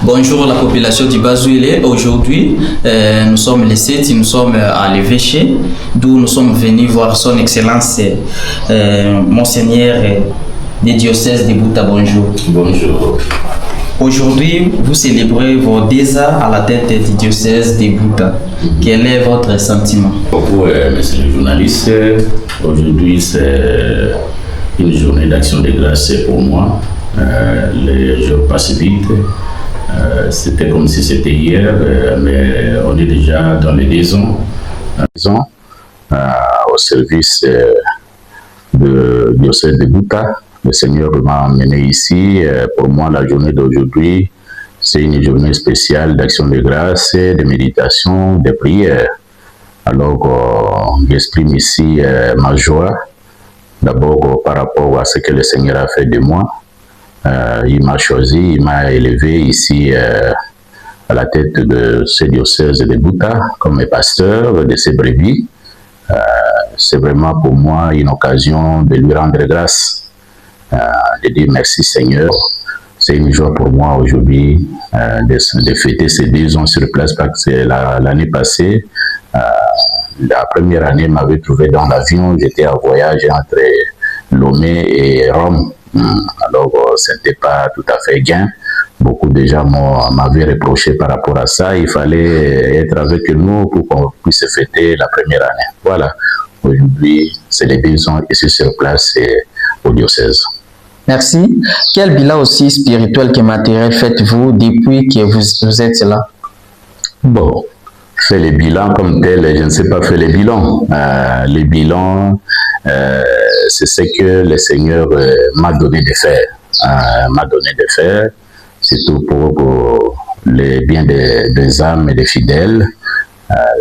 Bonjour la population du Bazouélé. Aujourd'hui, nous sommes les 7, nous sommes à l'évêché, d'où nous sommes venus voir son Excellence Monseigneur des diocèses de Bouta. Bonjour. Bonjour. Aujourd'hui, vous célébrez vos 2 ans à la tête du diocèse de Bouta. Quel est votre sentiment? Bonjour, monsieur le journaliste. Aujourd'hui, c'est une journée d'action de grâce pour moi. Les jours passent vite. C'était comme si c'était hier, mais on est déjà dans les 2 ans. Au service du diocèse de Bouta. Le Seigneur m'a amené ici. Pour moi, la journée d'aujourd'hui, c'est une journée spéciale d'action de grâce, de méditation, de prière. Alors, j'exprime ici ma joie. D'abord, par rapport à ce que le Seigneur a fait de moi. Il m'a choisi, il m'a élevé ici à la tête de ce diocèse de Bouta comme pasteur de ces brebis. C'est vraiment pour moi une occasion de lui rendre grâce, de dire merci Seigneur. C'est une joie pour moi aujourd'hui de fêter ces 2 ans sur place parce que l'année passée, la première année m'avait trouvé dans l'avion, j'étais en voyage entre Lomé et Rome. Alors, ce n'était pas tout à fait gain. Beaucoup de gens m'avaient reproché par rapport à ça. Il fallait être avec nous pour qu'on puisse fêter la première année. Voilà. Aujourd'hui, c'est les 2 ans ici sur place au diocèse. Merci. Quel bilan aussi spirituel que matériel faites-vous depuis que vous êtes là? Bon, faire les bilans comme tel, je ne sais pas faire les bilans. Les bilans, c'est ce que le Seigneur m'a donné de faire. C'est tout pour le bien des âmes et des fidèles.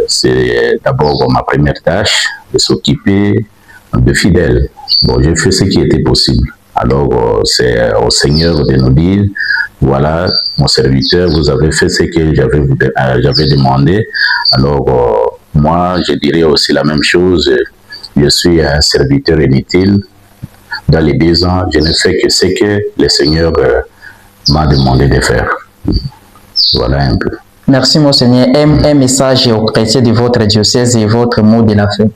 C'est d'abord ma première tâche de s'occuper de fidèles. Bon, j'ai fait ce qui était possible. Alors, c'est au Seigneur de nous dire, voilà, mon serviteur, vous avez fait ce que j'avais demandé. Alors, moi, je dirais aussi la même chose. Je suis un serviteur inutile. Dans les 2 ans, je ne fais que ce que le Seigneur m'a demandé de faire. Voilà un peu. Merci, Monseigneur. Un message aux chrétiens de votre diocèse et votre mot de la fin.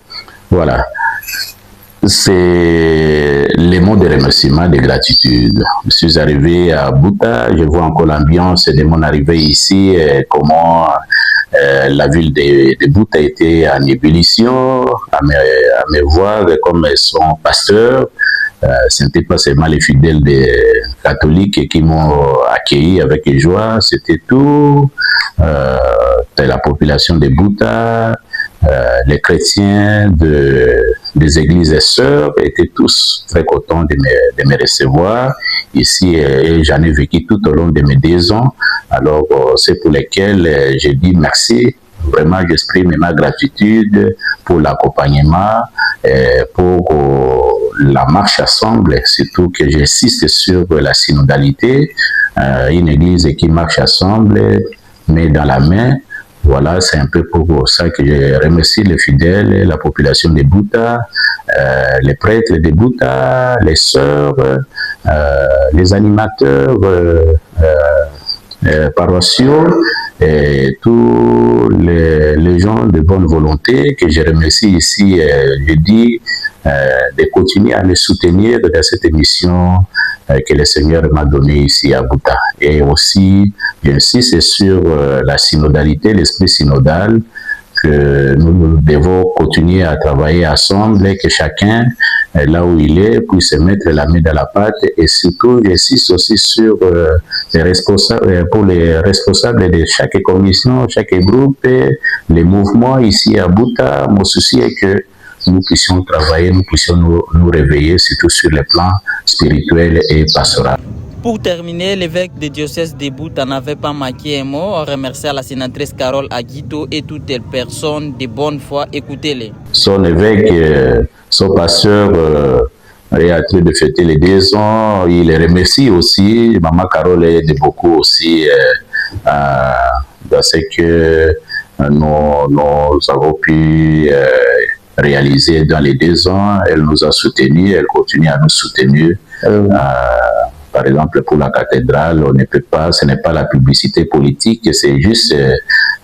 Voilà. C'est les mots de remerciement, de gratitude. Je suis arrivé à Bouta, je vois encore l'ambiance de mon arrivée ici, comment la ville de Bouta était en ébullition, à me voir comme son pasteur. Ce n'était pas seulement les fidèles catholiques qui m'ont accueilli avec joie, c'était tout la population de Bouta, les chrétiens des églises et sœurs étaient tous très contents de me recevoir ici et j'en ai vécu tout au long de mes 2 ans. Alors, c'est pour lesquels je dis merci. Vraiment, j'exprime ma gratitude pour l'accompagnement, pour la marche ensemble, surtout que j'insiste sur la synodalité, une église qui marche ensemble, mais dans la main. Voilà, c'est un peu pour ça que je remercie les fidèles, la population de Bouta, les prêtres de Bouta, les sœurs, les animateurs paroissiaux et tous les gens de bonne volonté que je remercie ici. Je dis de continuer à me soutenir dans cette émission que le Seigneur m'a donnée ici à Bouta. Et aussi, j'insiste sur la synodalité, l'esprit synodal, que nous devons continuer à travailler ensemble et que chacun, là où il est, puisse mettre la main dans la pâte. Et surtout, j'insiste aussi sur les responsables, pour les responsables de chaque commission, chaque groupe, les mouvements ici à Bouta. Mon souci est que nous puissions travailler, nous puissions nous réveiller, surtout sur le plan spirituel et pastoral. Pour terminer, l'évêque des diocèses de Bouta n'avait pas manqué un mot. On remercie la sénatrice Carole Aguito et toutes les personnes de bonne foi. Écoutez-les. Son évêque, son pasteur est en train de fêter les 2 ans. Il les remercie aussi. Maman Carole aide beaucoup aussi dans ce que nous avons pu réaliser dans les 2 ans. Elle nous a soutenus, elle continue à nous soutenir. Par exemple, pour la cathédrale, on ne peut pas, ce n'est pas la publicité politique, c'est juste,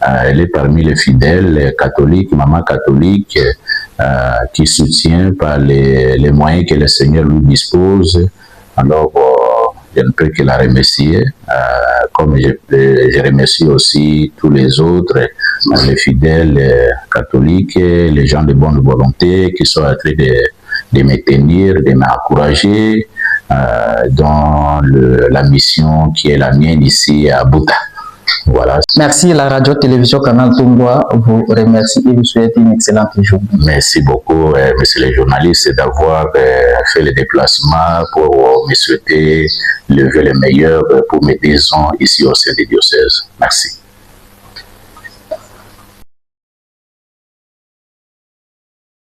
elle est parmi les fidèles catholiques, maman catholique, qui soutient par les moyens que le Seigneur lui dispose. Alors, je ne peux que la remercier, comme je remercie aussi tous les autres, les fidèles catholiques, les gens de bonne volonté qui sont en train de me tenir, de m'encourager dans la mission qui est la mienne ici à Buta. Voilà. Merci, la radio-télévision Canal Tongwa vous remercie et vous souhaite une excellente journée. Merci beaucoup, monsieur les journalistes, d'avoir fait le déplacement pour me souhaiter le meilleur pour mes 10 ans ici au sein du diocèse. Merci.